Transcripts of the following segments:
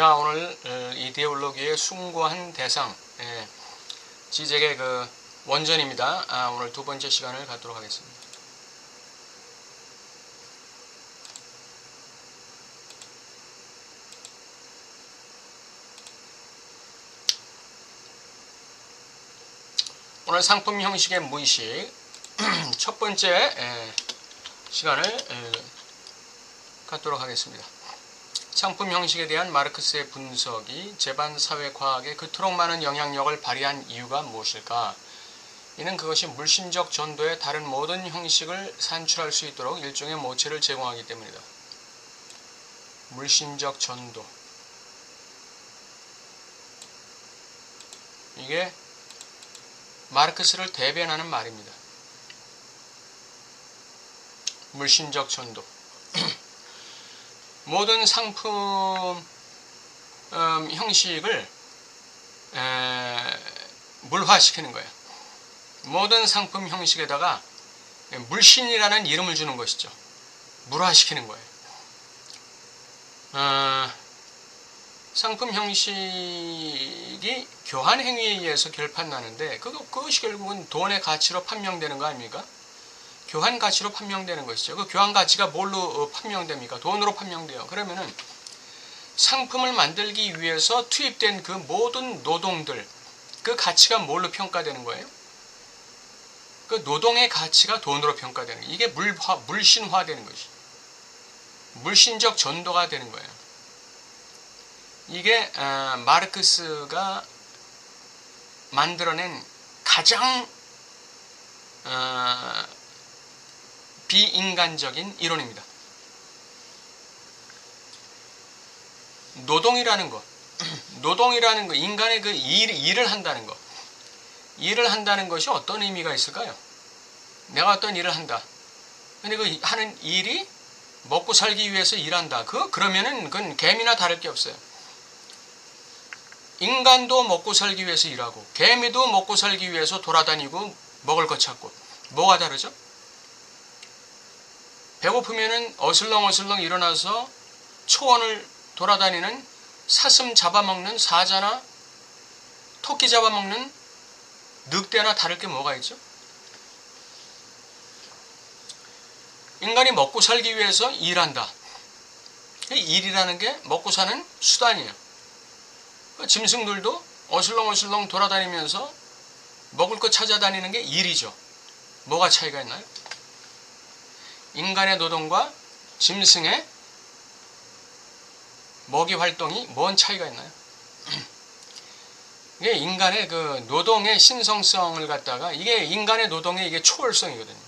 자, 오늘 이데올로기의 숭고한 대상, 지적의 그 원전입니다. 오늘 두 번째 시간을 갖도록 하겠습니다. 오늘 상품 형식의 무의식 첫 번째 시간을 갖도록 하겠습니다. 상품 형식에 대한 마르크스의 분석이 제반 사회과학에 그토록 많은 영향력을 발휘한 이유가 무엇일까? 이는 그것이 물심적 전도의 다른 모든 형식을 산출할 수 있도록 일종의 모체를 제공하기 때문이다. 물심적 전도. 이게 마르크스를 대변하는 말입니다. 물심적 전도. 모든 상품 형식을 물화시키는 거예요. 모든 상품 형식에다가 물신이라는 이름을 주는 것이죠. 물화시키는 거예요. 상품 형식이 교환 행위에 의해서 결판나는데 그것이 결국은 돈의 가치로 판명되는 거 아닙니까? 교환 가치로 판명되는 것이죠. 그 교환 가치가 뭘로 판명됩니까? 돈으로 판명돼요. 그러면은 상품을 만들기 위해서 투입된 그 모든 노동들, 그 가치가 뭘로 평가되는 거예요? 그 노동의 가치가 돈으로 평가되는 거예요. 이게 물신화되는 것이. 물신적 전도가 되는 거예요. 이게 마르크스가 만들어낸 가장 비인간적인 이론입니다. 노동이라는 것, 인간의 그 일을 한다는 것, 일을 한다는 것이 어떤 의미가 있을까요? 내가 어떤 일을 한다. 근데 그 하는 일이 먹고 살기 위해서 일한다. 그러면은 그건 개미나 다를 게 없어요. 인간도 먹고 살기 위해서 일하고, 개미도 먹고 살기 위해서 돌아다니고 먹을 것 찾고. 뭐가 다르죠? 배고프면은 어슬렁어슬렁 일어나서 초원을 돌아다니는 사슴 잡아먹는 사자나 토끼 잡아먹는 늑대나 다를 게 뭐가 있죠? 인간이 먹고 살기 위해서 일한다. 일이라는 게 먹고 사는 수단이에요. 짐승들도 어슬렁어슬렁 돌아다니면서 먹을 것 찾아다니는 게 일이죠. 뭐가 차이가 있나요? 인간의 노동과 짐승의 먹이 활동이 뭔 차이가 있나요? 이게 인간의 그 노동의 신성성을 갖다가 이게 인간의 노동의 이게 초월성이거든요.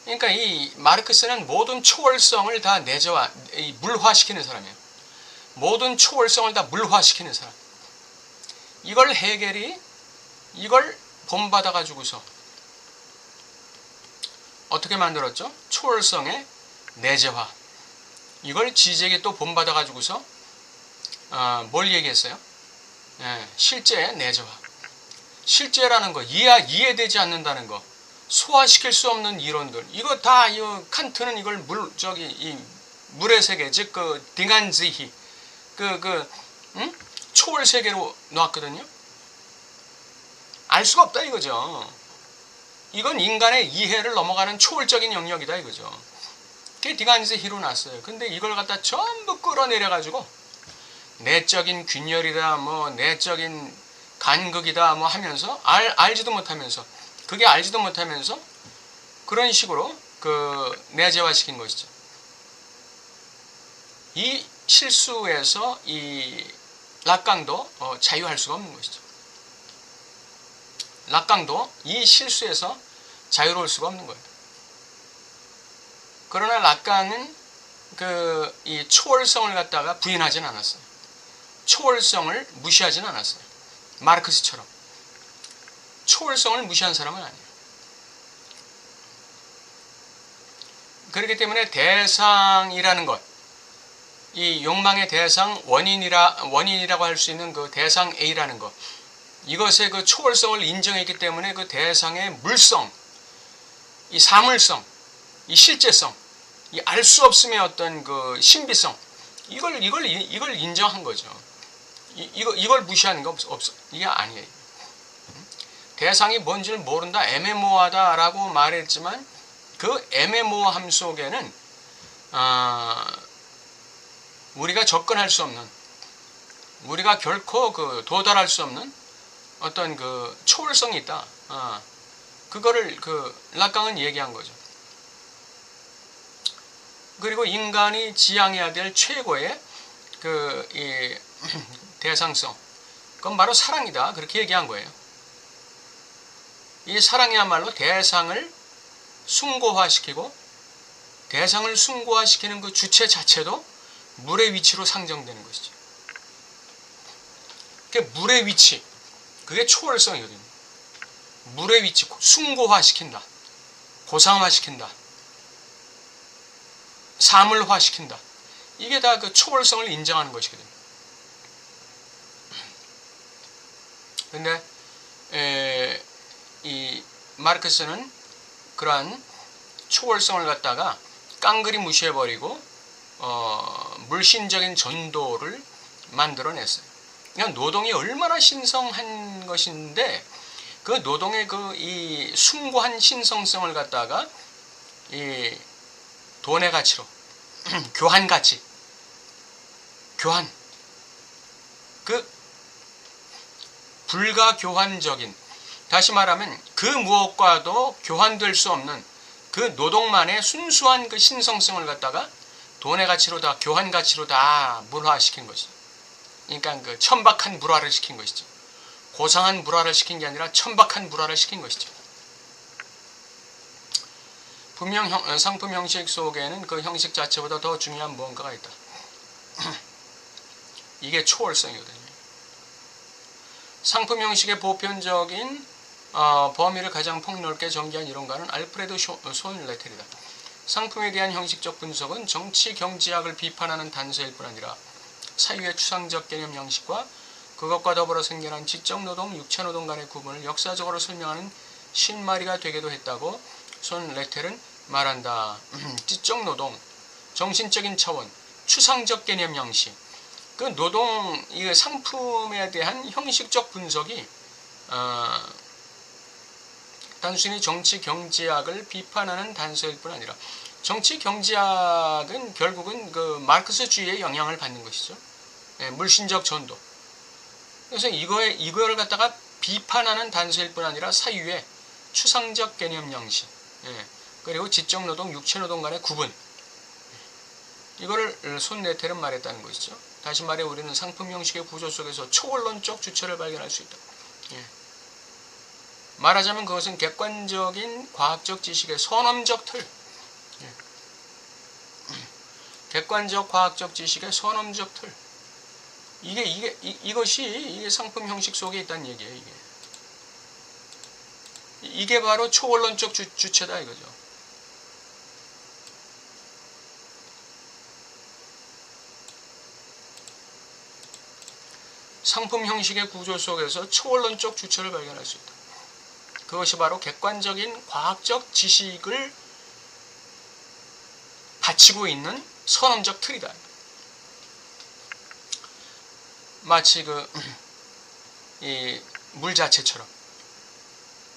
그러니까 이 마르크스는 모든 초월성을 다 물화시키는 사람이에요. 모든 초월성을 다 물화시키는 사람. 이걸 헤겔이 이걸 본받아 가지고서 어떻게 만들었죠? 초월성의 내재화. 이걸 지적이 또 본받아 가지고서 뭘 얘기했어요? 실제의 내재화. 실제라는 거, 이해되지 않는다는 거, 소화시킬 수 없는 이론들. 이거 다 칸트는 이걸 물의 세계, 즉 딩한지히 초월 세계로 놨거든요. 알 수가 없다 이거죠. 이건 인간의 이해를 넘어가는 초월적인 영역이다 이거죠. 그게 딩한지히로 놨어요. 근데 이걸 갖다 전부 끌어내려 가지고 내적인 균열이다, 내적인 간극이다, 하면서 알지도 못하면서 그런 식으로 내재화시킨 것이죠. 이 실수에서 이 락강도 자유할 수가 없는 것이죠. 락강도 이 실수에서 자유로울 수가 없는 거예요. 그러나 락강은 이 초월성을 갖다가 부인하진 않았어요. 초월성을 무시하진 않았어요. 마르크스처럼. 초월성을 무시한 사람은 아니에요. 그렇기 때문에 대상이라는 것, 이 욕망의 대상, 원인이라고 할 수 있는 그 대상 A라는 것, 이것의 그 초월성을 인정했기 때문에 그 대상의 물성, 이 사물성, 이 실제성, 이 알 수 없음의 어떤 그 신비성, 이걸 인정한 거죠. 이걸 무시하는 거 없어. 이게 아니에요. 대상이 뭔지를 모른다, 애매모호하다라고 말했지만 그 애매모호함 속에는 우리가 접근할 수 없는, 우리가 결코 도달할 수 없는 어떤 초월성이 있다. 그거를 락강은 얘기한 거죠. 그리고 인간이 지향해야 될 최고의 이 대상성, 그건 바로 사랑이다. 그렇게 얘기한 거예요. 이 사랑이야말로 대상을 숭고화시키고, 대상을 숭고화시키는 그 주체 자체도 물의 위치로 상정되는 것이죠. 물의 위치, 그게 초월성이거든요. 물의 위치, 숭고화시킨다, 고상화시킨다, 사물화시킨다. 이게 다 그 초월성을 인정하는 것이거든요. 근데 이 마르크스는 그러한 초월성을 갖다가 깡그리 무시해버리고 물신적인 전도를 만들어냈어요. 그냥 노동이 얼마나 신성한 것인데 그 노동의 이 숭고한 신성성을 갖다가 이 돈의 가치로 교환 가치, 교환, 불가교환적인, 다시 말하면 그 무엇과도 교환될 수 없는 그 노동만의 순수한 그 신성성을 갖다가 돈의 가치로 다, 교환 가치로 다 물화시킨 것이죠. 그러니까 천박한 물화를 시킨 것이죠. 고상한 물화를 시킨 게 아니라 천박한 물화를 시킨 것이죠. 분명 상품 형식 속에는 그 형식 자체보다 더 중요한 무언가가 있다. 이게 초월성이거든요. 상품 형식의 보편적인 범위를 가장 폭넓게 전개한 이론가는 알프레드 손 레텔이다. 상품에 대한 형식적 분석은 정치 경제학을 비판하는 단서일 뿐 아니라 사유의 추상적 개념 형식과 그것과 더불어 생겨난 지적노동, 육체노동 간의 구분을 역사적으로 설명하는 실마리가 되기도 했다고 손 레텔은 말한다. 지적노동, 정신적인 차원, 추상적 개념 형식, 그 노동, 이 상품에 대한 형식적 분석이 단순히 정치 경제학을 비판하는 단서일 뿐 아니라 정치 경제학은 결국은 그 마르크스주의의 영향을 받는 것이죠. 물신적 전도. 그래서 이거를 갖다가 비판하는 단서일 뿐 아니라 사유의 추상적 개념 형식, 그리고 지적 노동, 육체 노동 간의 구분. 이거를 손 레텔은 말했다는 것이죠. 다시 말해 우리는 상품 형식의 구조 속에서 초월론적 주체를 발견할 수 있다. 말하자면 그것은 객관적인 과학적 지식의 선언적 틀, 객관적 과학적 지식의 선언적 틀, 이것이 상품 형식 속에 있다는 얘기예요. 이게 바로 초월론적 주체다 이거죠. 상품 형식의 구조 속에서 초월론적 주체를 발견할 수 있다. 그것이 바로 객관적인 과학적 지식을 바치고 있는 선언적 틀이다. 마치 이 물 자체처럼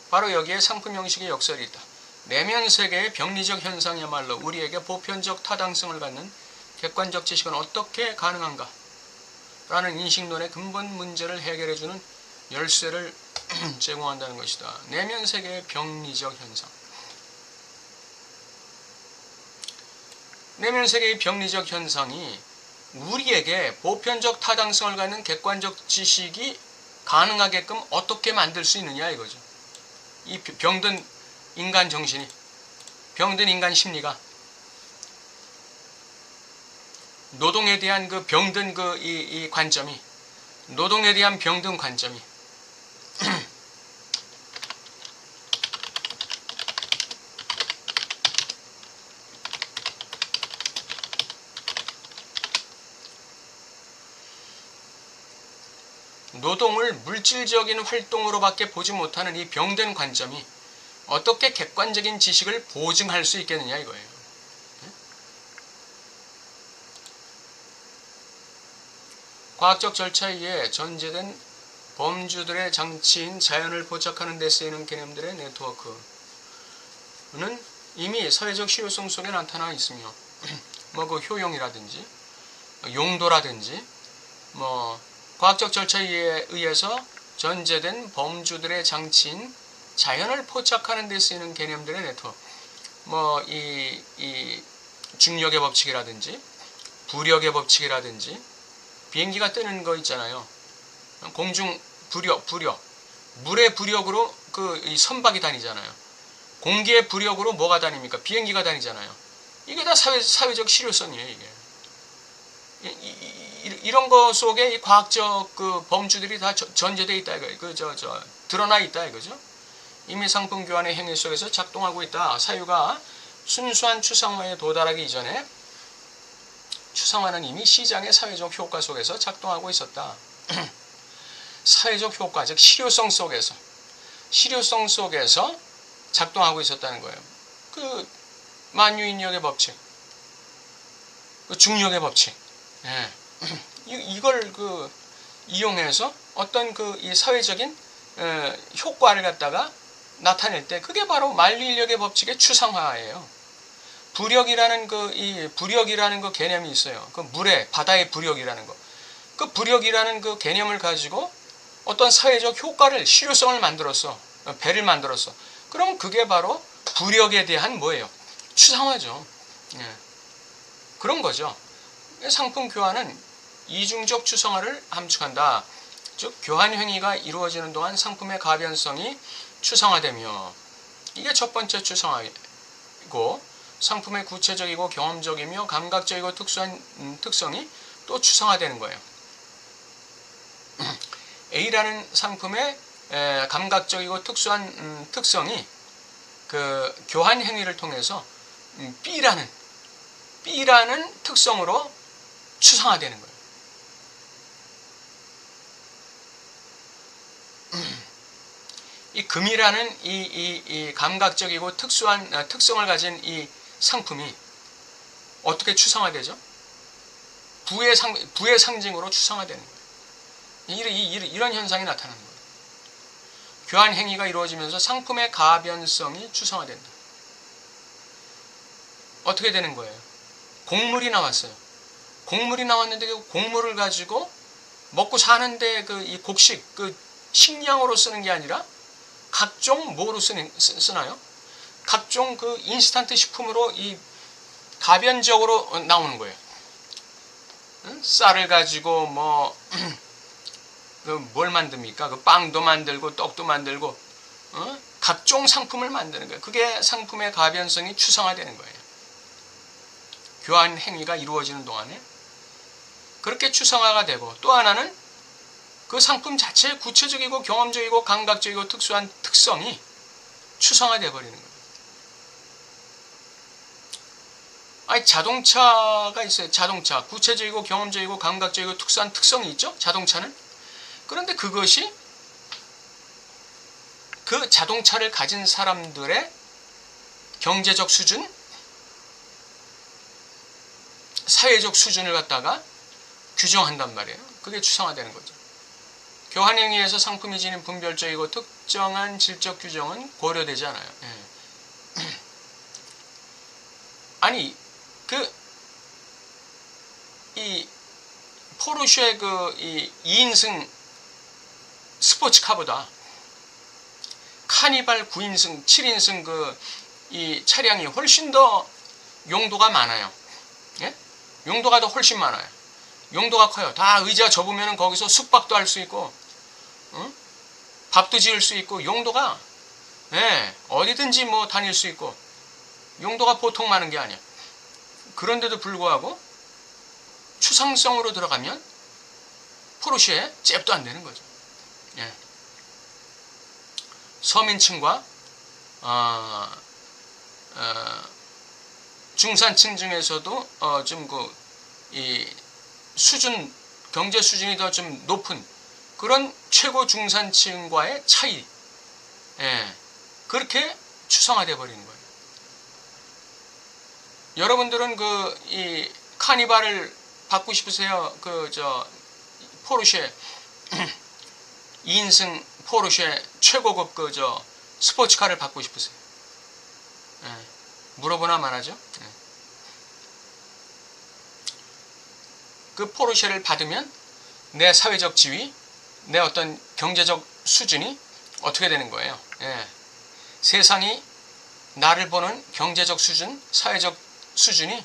바로 여기에 상품 형식의 역설이 있다. 내면 세계의 병리적 현상이야말로 우리에게 보편적 타당성을 갖는 객관적 지식은 어떻게 가능한가? 라는 인식론의 근본 문제를 해결해주는 열쇠를 제공한다는 것이다. 내면 세계의 병리적 현상. 내면 세계의 병리적 현상이 우리에게 보편적 타당성을 갖는 객관적 지식이 가능하게끔 어떻게 만들 수 있느냐 이거죠. 이 병든 인간 정신이, 병든 인간 심리가 노동에 대한 그 병든 이 관점이, 노동에 대한 병든 관점이 노동을 물질적인 활동으로밖에 보지 못하는 이 병든 관점이 어떻게 객관적인 지식을 보증할 수 있겠느냐 이거예요. 과학적 절차에 의해 전제된 범주들의 장치인 자연을 포착하는 데 쓰이는 개념들의 네트워크는 이미 사회적 실효성 속에 나타나 있으며 뭐 그 효용이라든지 용도라든지 뭐 과학적 절차에 의해서 전제된 범주들의 장치인 자연을 포착하는 데 쓰이는 개념들의 네트워크, 뭐 이 중력의 법칙이라든지 부력의 법칙이라든지 비행기가 뜨는 거 있잖아요. 공중 부력, 물의 부력으로 이 선박이 다니잖아요. 공기의 부력으로 뭐가 다닙니까? 비행기가 다니잖아요. 이게 다 사회적 실효성이에요, 이게. 이런 거 속에 이 과학적 그 범주들이 다 전제되어 있다 이거. 드러나 있다 이거죠. 이미 상품 교환의 행위 속에서 작동하고 있다. 사유가 순수한 추상화에 도달하기 이전에 추상화는 이미 시장의 사회적 효과 속에서 작동하고 있었다. 사회적 효과, 즉 실효성 속에서 작동하고 있었다는 거예요. 그 만유인력의 법칙, 그 중력의 법칙, 예. 이걸 이용해서 어떤 이 사회적인 효과를 갖다가 나타낼 때 그게 바로 만유인력의 법칙의 추상화예요. 부력이라는 부력이라는 개념이 있어요. 그 바다의 부력이라는 거. 그 부력이라는 그 개념을 가지고 어떤 사회적 효과를, 실효성을 만들었어. 배를 만들었어. 그럼 그게 바로 부력에 대한 뭐예요? 추상화죠. 예. 그런 거죠. 상품 교환은 이중적 추상화를 함축한다. 즉 교환 행위가 이루어지는 동안 상품의 가변성이 추상화되며, 이게 첫 번째 추상화이고, 상품의 구체적이고 경험적이며 감각적이고 특수한 특성이 또 추상화되는 거예요. A라는 상품의 감각적이고 특수한 특성이 그 교환 행위를 통해서 B라는 특성으로 추상화되는 거예요. 이 금이라는 이 감각적이고 특수한 특성을 가진 이 상품이 어떻게 추상화되죠? 부의 상징으로 추상화되는 거예요. 이런 현상이 나타나는 거예요. 교환 행위가 이루어지면서 상품의 가변성이 추상화된다. 어떻게 되는 거예요? 곡물이 나왔어요. 곡물이 나왔는데 그 곡물을 가지고 먹고 사는데 이 곡식, 식량으로 쓰는 게 아니라 각종 뭐로 쓰나요? 각종 인스턴트 식품으로 이 가변적으로 나오는 거예요. 응? 쌀을 가지고 뭘 만듭니까? 빵도 만들고 떡도 만들고 각종 상품을 만드는 거예요. 그게 상품의 가변성이 추상화되는 거예요. 교환 행위가 이루어지는 동안에 그렇게 추상화가 되고, 또 하나는 그 상품 자체의 구체적이고 경험적이고 감각적이고 특수한 특성이 추상화되어 버리는 거예요. 아니, 자동차가 있어요. 자동차. 구체적이고 경험적이고 감각적이고 특수한 특성이 있죠. 자동차는. 그런데 그것이 그 자동차를 가진 사람들의 경제적 수준, 사회적 수준을 갖다가 규정한단 말이에요. 그게 추상화되는 거죠. 교환행위에서 상품이 지닌 분별적이고 특정한 질적 규정은 고려되지 않아요. 예. 아니, 이 포르쉐 이 2인승 스포츠카보다 카니발 9인승, 7인승 이 차량이 훨씬 더 용도가 많아요. 예? 용도가 더 훨씬 많아요. 용도가 커요. 다 의자 접으면 거기서 숙박도 할 수 있고, 응? 밥도 지을 수 있고, 용도가, 예, 어디든지 다닐 수 있고, 용도가 보통 많은 게 아니야. 그런데도 불구하고 추상성으로 들어가면 포르쉐에 잽도 안 되는 거죠. 예. 서민층과 중산층 중에서도 좀 이 수준, 경제 수준이 더 좀 높은 그런 최고 중산층과의 차이, 예, 그렇게 추상화되어 버리는 거예요. 여러분들은 이 카니발을 받고 싶으세요? 포르쉐 2인승 포르쉐 최고급 스포츠카를 받고 싶으세요? 예. 물어보나 말하죠. 예. 그 포르쉐를 받으면 내 사회적 지위, 내 어떤 경제적 수준이 어떻게 되는 거예요? 예. 세상이 나를 보는 경제적 수준, 사회적 수준이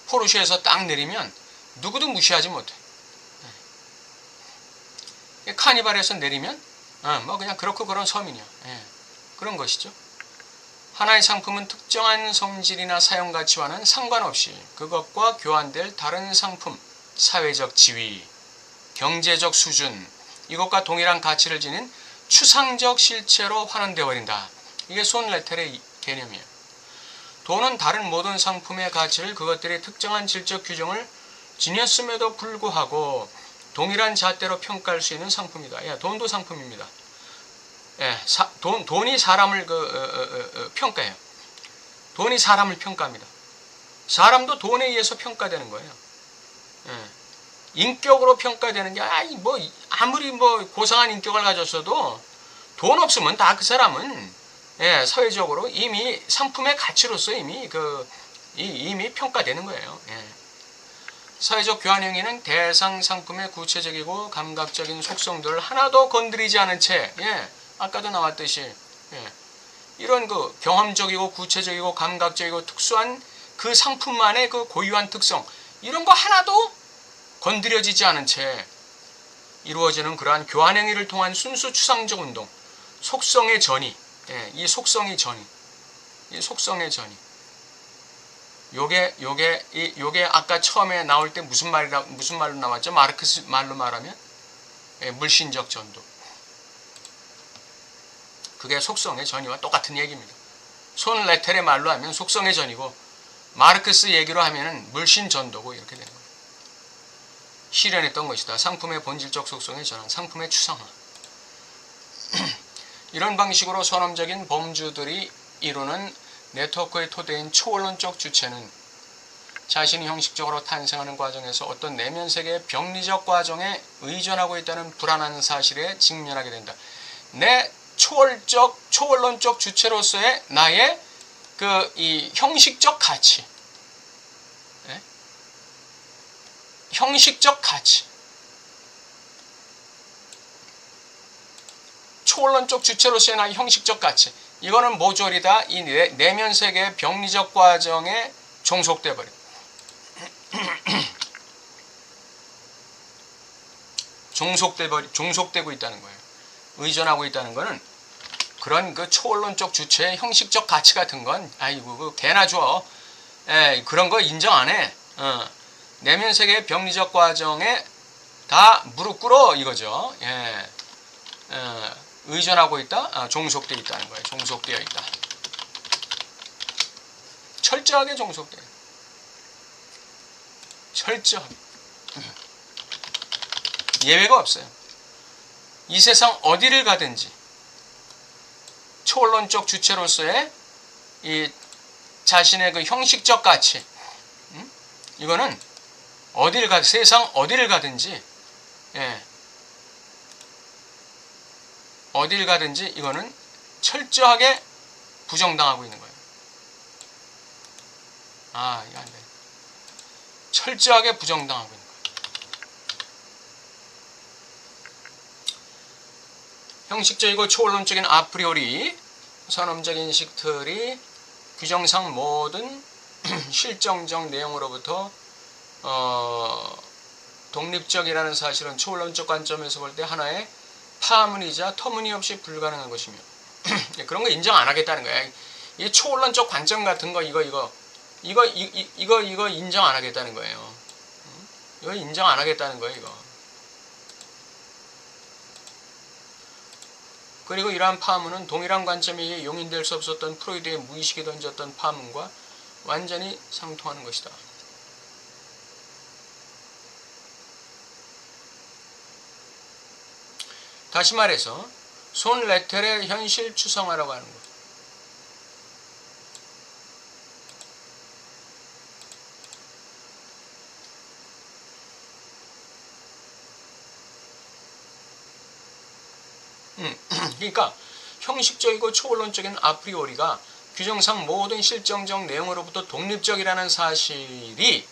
포르쉐에서 딱 내리면 누구도 무시하지 못해. 카니발에서 내리면 뭐 그냥 그렇고 그런 서민이야. 그런 것이죠. 하나의 상품은 특정한 성질이나 사용 가치와는 상관없이 그것과 교환될 다른 상품, 사회적 지위, 경제적 수준, 이것과 동일한 가치를 지닌 추상적 실체로 환원되어 버린다. 이게 손 레텔의 개념이에요. 돈은 다른 모든 상품의 가치를 그것들의 특정한 질적 규정을 지녔음에도 불구하고 동일한 잣대로 평가할 수 있는 상품이다. 돈도 상품입니다. 돈이 사람을 평가해요. 돈이 사람을 평가합니다. 사람도 돈에 의해서 평가되는 거예요. 인격으로 평가되는 게 아무리 고상한 인격을 가졌어도 돈 없으면 다 그 사람은 사회적으로 이미 상품의 가치로서 이미 평가되는 거예요. 사회적 교환 행위는 대상 상품의 구체적이고 감각적인 속성들을 하나도 건드리지 않은 채 아까도 나왔듯이 이런 경험적이고 구체적이고 감각적이고 특수한 그 상품만의 그 고유한 특성, 이런 거 하나도 건드려지지 않은 채 이루어지는 그러한 교환 행위를 통한 순수 추상적 운동, 속성의 전이, 이 속성의 전이, 요게 아까 처음에 나올 때 무슨 말로 나왔죠? 마르크스 말로 말하면 물신적 전도. 그게 속성의 전이와 똑같은 얘기입니다. 손 레텔의 말로 하면 속성의 전이고, 마르크스 얘기로 하면은 물신 전도고, 이렇게 되는 거예요. 실현했던 것이다. 상품의 본질적 속성의 전환, 상품의 추상화. 이런 방식으로 선험적인 범주들이 이루는 네트워크의 토대인 초원론적 주체는 자신이 형식적으로 탄생하는 과정에서 어떤 내면 세계의 병리적 과정에 의존하고 있다는 불안한 사실에 직면하게 된다. 내 초원론적 주체로서의 나의 이 형식적 가치, 형식적 가치, 초원론적 주체로서의 나의 형식적 가치, 이거는 모조리다 이 내면 세계의 병리적 과정에 종속돼 버려. 종속되고 있다는 거예요. 의존하고 있다는 거는 그런 초원론적 주체의 형식적 가치 같은 건 개나 줘. 그런 거 인정 안 해. 내면 세계의 병리적 과정에 다 무릎 꿇어 이거죠. 의존하고 있다, 종속되어 있다는 거예요. 종속되어 있다. 철저하게 종속돼요. 철저하게. 예외가 없어요. 이 세상 어디를 가든지 초원론적 주체로서의 이 자신의 그 형식적 가치, 이거는 세상 어디를 가든지, 어디를 가든지 이거는 철저하게 부정당하고 있는 거예요. 이거 안 돼. 철저하게 부정당하고 있는 거예요. 형식적이고 초원론적인 아프리오리 선험적 인식틀이 규정상 모든 실정적 내용으로부터 독립적이라는 사실은 초원론적 관점에서 볼 때 하나의 파문이자 터무니없이 불가능한 것이며 그런 거 인정 안 하겠다는 거야. 이 초원론적 관점 같은 거 이거 인정 안 하겠다는 거예요. 이거 인정 안 하겠다는 거예요, 이거. 그리고 이러한 파문은 동일한 관점에 의해 용인될 수 없었던 프로이드의 무의식이 던졌던 파문과 완전히 상통하는 것이다. 다시 말해서 손 레텔의 현실 추상화라고 하는 것. 그러니까 형식적이고 초본론적인 아프리오리가 규정상 모든 실정적 내용으로부터 독립적이라는 사실이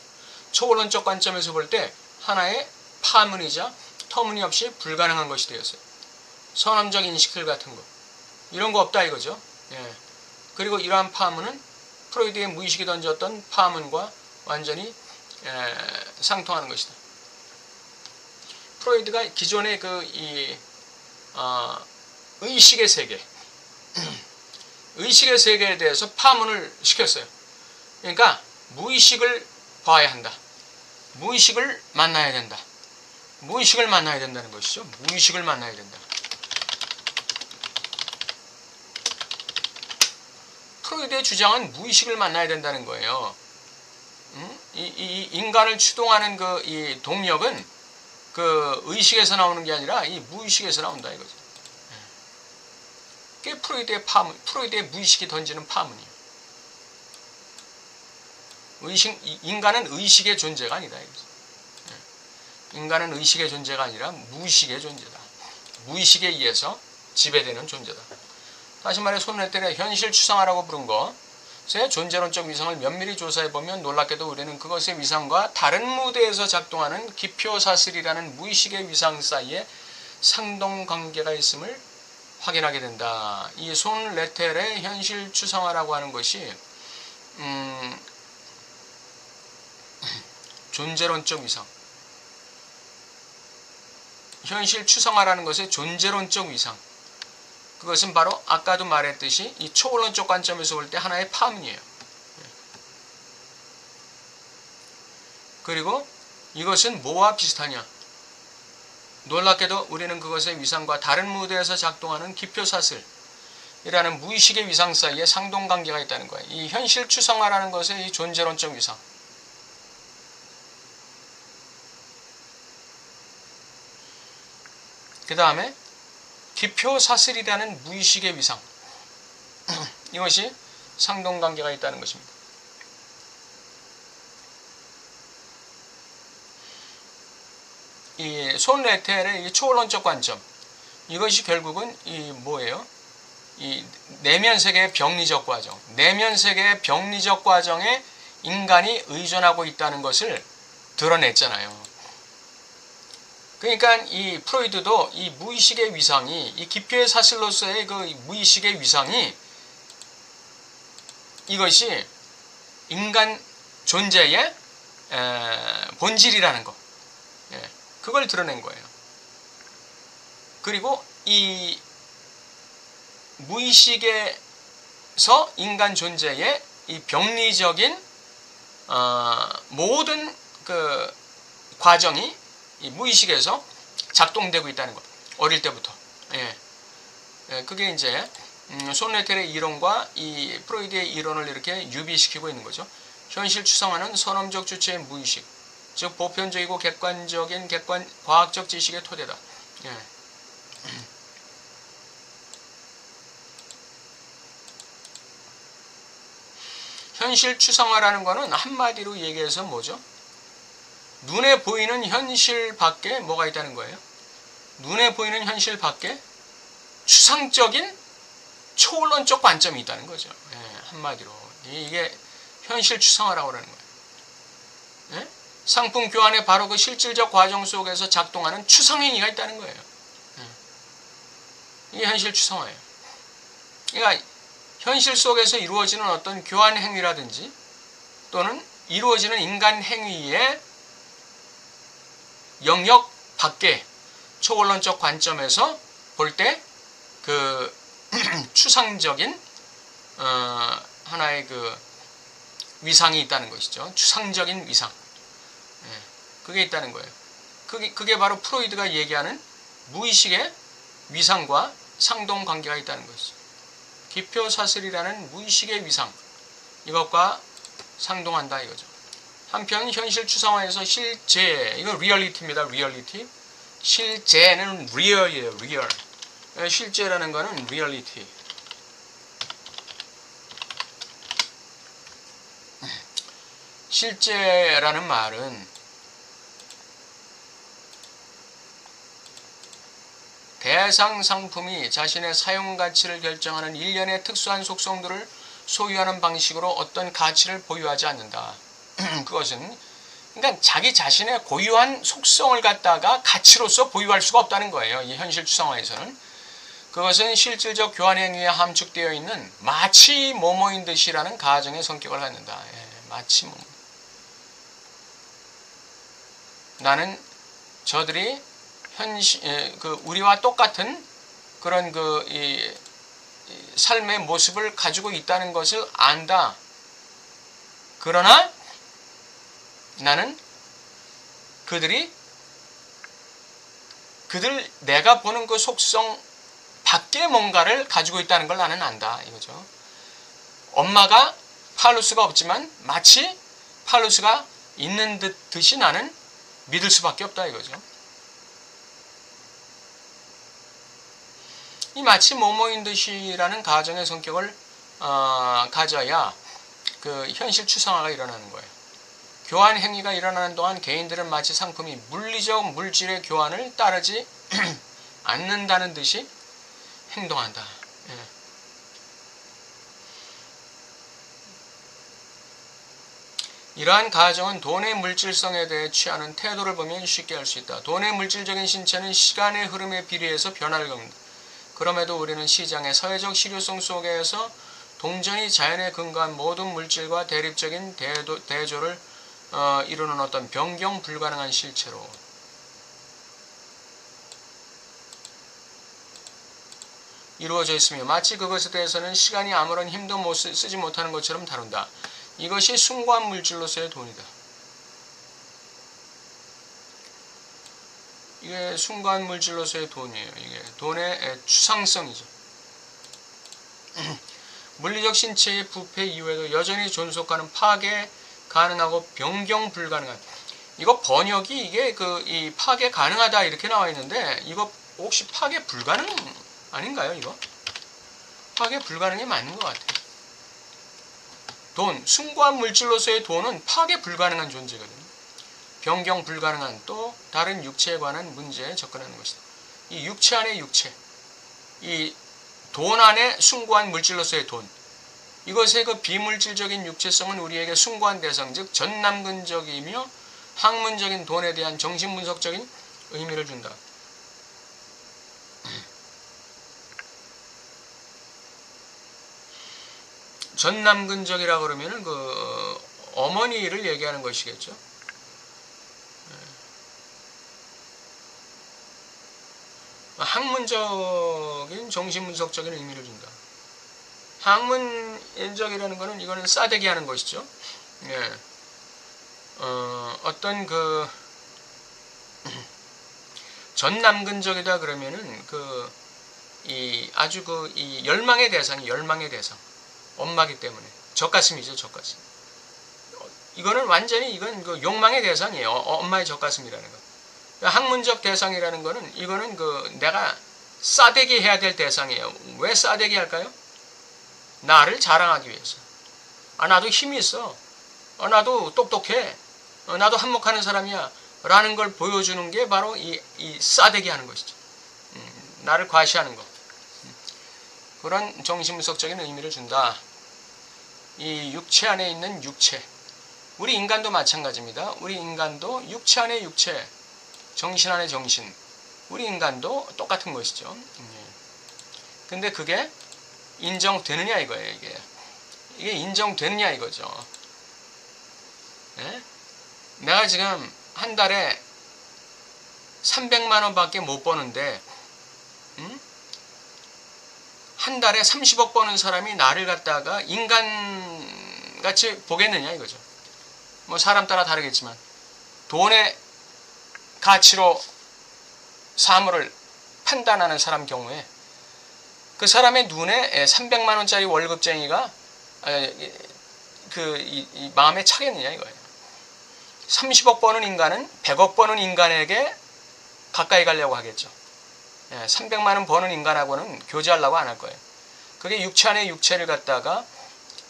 초본론적 관점에서 볼 때 하나의 파문이자 터무니없이 불가능한 것이 되었어요. 선언적 인식들 같은 거 이런 거 없다 이거죠. 예. 그리고 이러한 파문은 프로이드의 무의식이 던졌던 파문과 완전히 상통하는 것이다. 프로이드가 기존의 의식의 세계, 의식의 세계에 대해서 파문을 시켰어요. 그러니까 무의식을 봐야 한다. 무의식을 만나야 된다. 무의식을 만나야 된다는 것이죠. 무의식을 만나야 된다. 프로이드의 주장은 무의식을 만나야 된다는 거예요. 이 인간을 추동하는 이 동력은 그 의식에서 나오는 게 아니라 이 무의식에서 나온다 이거죠. 그게 프로이드의 파문, 프로이드의 무의식이 던지는 파문이에요. 인간은 의식의 존재가 아니다 이거죠. 인간은 의식의 존재가 아니라 무의식의 존재다. 무의식에 의해서 지배되는 존재다. 다시 말해 손레텔의 현실 추상화라고 부른 것의 존재론적 위상을 면밀히 조사해보면 놀랍게도 우리는 그것의 위상과 다른 무대에서 작동하는 기표사슬이라는 무의식의 위상 사이에 상동관계가 있음을 확인하게 된다. 이 손레텔의 현실 추상화라고 하는 것이 존재론적 위상, 현실 추상화라는 것의 존재론적 위상, 그것은 바로 아까도 말했듯이 이 초본론적 관점에서 볼 때 하나의 파문이에요. 그리고 이것은 뭐와 비슷하냐? 놀랍게도 우리는 그것의 위상과 다른 무대에서 작동하는 기표사슬이라는 무의식의 위상 사이에 상동관계가 있다는 거예요. 이 현실 추상화라는 것의 이 존재론적 위상. 그 다음에 기표사슬이라는 무의식의 위상, 이것이 상동관계가 있다는 것입니다. 이 손레텔의 이 초본론적 관점, 이것이 결국은 이 뭐예요? 이 내면세계의 병리적 과정, 내면세계의 병리적 과정에 인간이 의존하고 있다는 것을 드러냈잖아요. 그러니까 이 프로이드도 이 무의식의 위상이, 이 기표의 사슬로서의 그 무의식의 위상이 이것이 인간 존재의 본질이라는 것, 그걸 드러낸 거예요. 그리고 이 무의식에서 인간 존재의 이 병리적인 모든 그 과정이 이 무의식에서 작동되고 있다는 것. 어릴 때부터. 그게 이제 손레텔의 이론과 이 프로이드의 이론을 이렇게 유비시키고 있는 거죠. 현실 추상화는 선험적 주체의 무의식, 즉 보편적이고 객관적인 과학적 지식의 토대다. 현실 추상화라는 것은 한마디로 얘기해서 뭐죠? 눈에 보이는 현실 밖에 뭐가 있다는 거예요? 눈에 보이는 현실 밖에 추상적인 초론적 관점이 있다는 거죠. 한마디로 이게 현실 추상화라고 하는 거예요. 상품 교환의 바로 그 실질적 과정 속에서 작동하는 추상행위가 있다는 거예요. 이게 현실 추상화예요. 그러니까 현실 속에서 이루어지는 어떤 교환 행위라든지 또는 이루어지는 인간 행위의 영역 밖에 초본론적 관점에서 볼 때 그 추상적인 하나의 그 위상이 있다는 것이죠. 추상적인 위상. 그게 있다는 거예요. 그게 바로 프로이드가 얘기하는 무의식의 위상과 상동관계가 있다는 것이죠. 기표사슬이라는 무의식의 위상, 이것과 상동한다 이거죠. 한편 현실 추상화에서 실제, 이거 리얼리티입니다. 리얼리티. 실제는 리얼이에요. 리얼. 실제라는 거는 리얼리티. 실제라는 말은 대상 상품이 자신의 사용 가치를 결정하는 일련의 특수한 속성들을 소유하는 방식으로 어떤 가치를 보유하지 않는다. 그것은 그러니까 자기 자신의 고유한 속성을 갖다가 가치로서 보유할 수가 없다는 거예요. 이 현실 추상화에서는. 그것은 실질적 교환 행위에 함축되어 있는 마치 뭐뭐인 듯이라는 가정의 성격을 갖는다. 마치 뭐. 나는 저들이 우리와 똑같은 그런 이 삶의 모습을 가지고 있다는 것을 안다. 그러나 나는 내가 보는 그 속성 밖에 뭔가를 가지고 있다는 걸 나는 안다. 이거죠. 엄마가 팔루스가 없지만 마치 팔루스가 있는 듯이 나는 믿을 수밖에 없다. 이거죠. 이 마치 뭐뭐인 듯이라는 가정의 성격을 가져야 그 현실 추상화가 일어나는 거예요. 교환 행위가 일어나는 동안 개인들은 마치 상품이 물리적 물질의 교환을 따르지 않는다는 듯이 행동한다. 이러한 가정은 돈의 물질성에 대해 취하는 태도를 보면 쉽게 알 수 있다. 돈의 물질적인 신체는 시간의 흐름에 비례해서 변화를 겪는다. 그럼에도 우리는 시장의 사회적 실효성 속에서 동전이 자연에 근거한 모든 물질과 대립적인 대조를 이루는 어떤 변경 불가능한 실체로 이루어져 있으며 마치 그것에 대해서는 시간이 아무런 힘도 쓰지 못하는 것처럼 다룬다. 이것이 숭고한 물질로서의 돈이다. 이게 숭고한 물질로서의 돈이에요. 이게 돈의 추상성이죠. 물리적 신체의 부패 이후에도 여전히 존속하는 파괴 가능하고 변경 불가능한. 이거 번역이 이게 이 파괴 가능하다 이렇게 나와 있는데 이거 혹시 파괴 불가능 아닌가요? 이거 파괴 불가능이 맞는 것 같아요. 돈, 숭고한 물질로서의 돈은 파괴 불가능한 존재거든요. 변경 불가능한 또 다른 육체에 관한 문제에 접근하는 것이다. 이 육체 안의 육체, 이 돈 안에 숭고한 물질로서의 돈, 이것의 그 비물질적인 육체성은 우리에게 숭고한 대상, 즉 전남근적이며 학문적인 돈에 대한 정신분석적인 의미를 준다. 전남근적이라 그러면은 그 어머니를 얘기하는 것이겠죠. 학문적인 정신분석적인 의미를 준다. 학문적이라는 것은 이거는 싸대기 하는 것이죠. 예. 어떤 전남근적이다 그러면은 아주 이 열망의 대상. 엄마기 때문에 젖가슴이죠, 젖가슴. 이거는 완전히 이건 욕망의 대상이에요. 엄마의 젖가슴이라는 거. 학문적 대상이라는 거는 이거는 내가 싸대기 해야 될 대상이에요. 왜 싸대기 할까요? 나를 자랑하기 위해서. 나도 힘이 있어. 나도 똑똑해. 나도 한몫하는 사람이야. 라는 걸 보여주는 게 바로 이 싸대기 하는 것이죠. 나를 과시하는 것. 그런 정신분석적인 의미를 준다. 이 육체 안에 있는 육체. 우리 인간도 마찬가지입니다. 우리 인간도 육체 안에 육체, 정신 안에 정신. 우리 인간도 똑같은 것이죠. 근데 그게 인정되느냐 이거예요. 이게 인정되느냐 이거죠. 네? 내가 지금 한 달에 300만 원밖에 못 버는데 한 달에 30억 버는 사람이 나를 갖다가 인간같이 보겠느냐 이거죠. 뭐 사람 따라 다르겠지만 돈의 가치로 사물을 판단하는 사람 경우에 그 사람의 눈에 300만 원짜리 월급쟁이가 이 마음에 차겠느냐 이거예요. 30억 버는 인간은 100억 버는 인간에게 가까이 가려고 하겠죠. 300만 원 버는 인간하고는 교제하려고 안 할 거예요. 그게 육체 안에 육체를 갖다가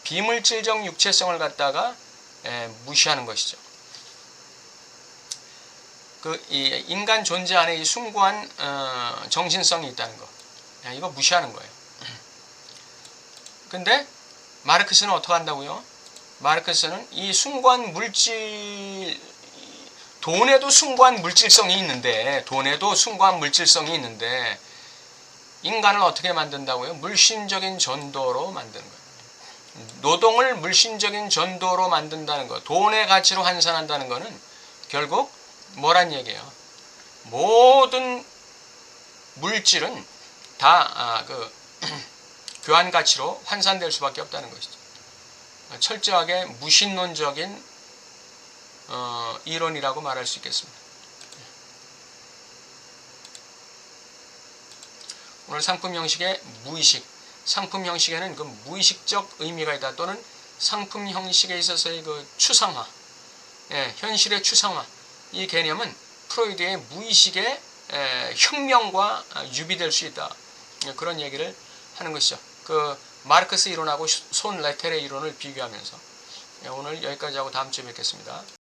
비물질적 육체성을 갖다가 무시하는 것이죠. 이 인간 존재 안에 이 숭고한 정신성이 있다는 거. 이거 무시하는 거예요. 근데 마르크스는 어떻게 한다고요? 마르크스는 이 숭고한 물질, 돈에도 숭고한 물질성이 있는데, 인간을 어떻게 만든다고요? 물심적인 전도로 만드는 거예요. 노동을 물심적인 전도로 만든다는 거, 돈의 가치로 환산한다는 거는 결국 뭐란 얘기예요? 모든 물질은 다 교환 가치로 환산될 수밖에 없다는 것이죠. 철저하게 무신론적인 이론이라고 말할 수 있겠습니다. 오늘 상품 형식의 무의식, 상품 형식에는 그 무의식적 의미가 있다, 또는 상품 형식에 있어서의 그 추상화, 현실의 추상화, 이 개념은 프로이드의 무의식의 혁명과 유비될 수 있다, 그런 얘기를 하는 것이죠. 그 마르크스 이론하고 손 레텔의 이론을 비교하면서 오늘 여기까지 하고 다음 주에 뵙겠습니다.